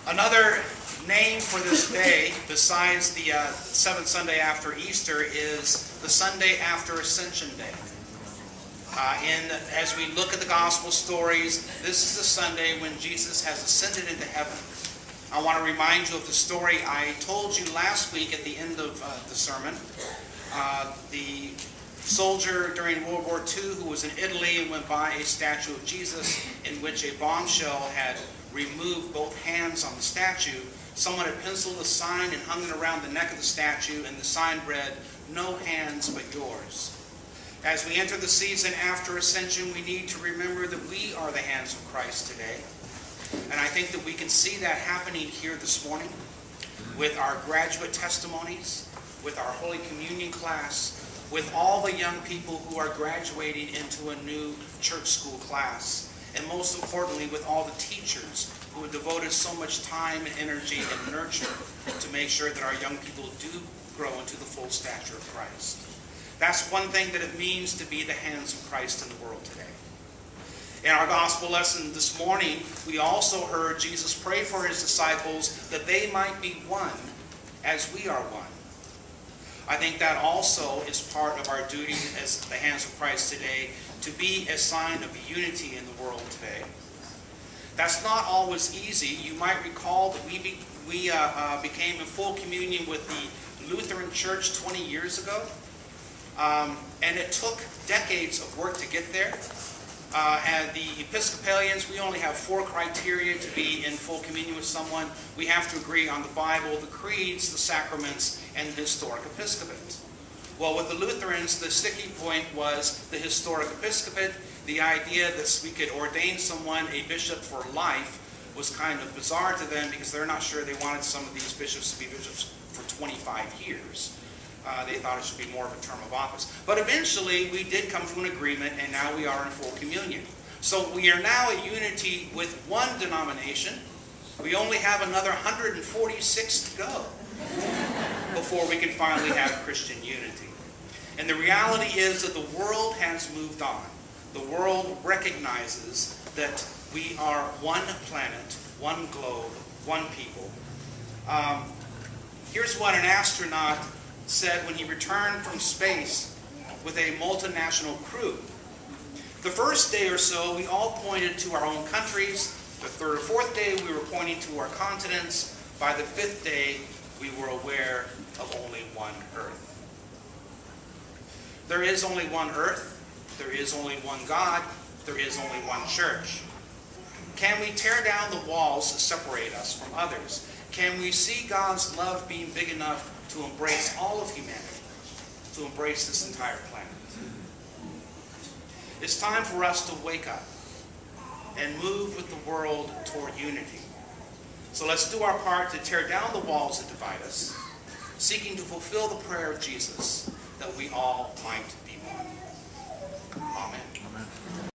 Another name for this day, besides the seventh Sunday after Easter, is the Sunday after Ascension Day. As we look at the Gospel stories, this is the Sunday when Jesus has ascended into heaven. I want to remind you of the story I told you last week at the end of the sermon. The soldier during World War II who was in Italy and went by a statue of Jesus in which a bombshell had removed both hands on the statue. Someone had penciled a sign and hung it around the neck of the statue, and the sign read, "No hands but yours." As we enter the season after Ascension, we need to remember that we are the hands of Christ today. And I think that we can see that happening here this morning with our graduate testimonies, with our Holy Communion class, with all the young people who are graduating into a new church school class, and most importantly with all the teachers who have devoted so much time and energy and nurture to make sure that our young people do grow into the full stature of Christ. That's one thing that it means to be the hands of Christ in the world today. In our gospel lesson this morning, we also heard Jesus pray for his disciples that they might be one as we are one. I think that also is part of our duty as the hands of Christ today, to be a sign of unity in the world today. That's not always easy. You might recall that we became in full communion with the Lutheran Church 20 years ago. And it took decades of work to get there. And the Episcopalians, we only have 4 criteria to be in full communion with someone. We have to agree on the Bible, the creeds, the sacraments, and the historic episcopate. Well, with the Lutherans, the sticking point was the historic episcopate. The idea that we could ordain someone a bishop for life was kind of bizarre to them, because they're not sure they wanted some of these bishops to be bishops for 25 years. They thought it should be more of a term of office. But eventually, we did come to an agreement, and now we are in full communion. So we are now at unity with one denomination. We only have another 146 to go before we can finally have Christian unity. And the reality is that the world has moved on. The world recognizes that we are one planet, one globe, one people. Here's what an astronaut said when he returned from space with a multinational crew. The first day or so, we all pointed to our own countries. The third or fourth day, we were pointing to our continents. By the 5th day, we were aware of only one Earth. There is only one Earth. There is only one God. There is only one church. Can we tear down the walls that separate us from others? Can we see God's love being big enough to embrace all of humanity, to embrace this entire planet? It's time for us to wake up and move with the world toward unity. So let's do our part to tear down the walls that divide us, seeking to fulfill the prayer of Jesus that we all might be one. Amen.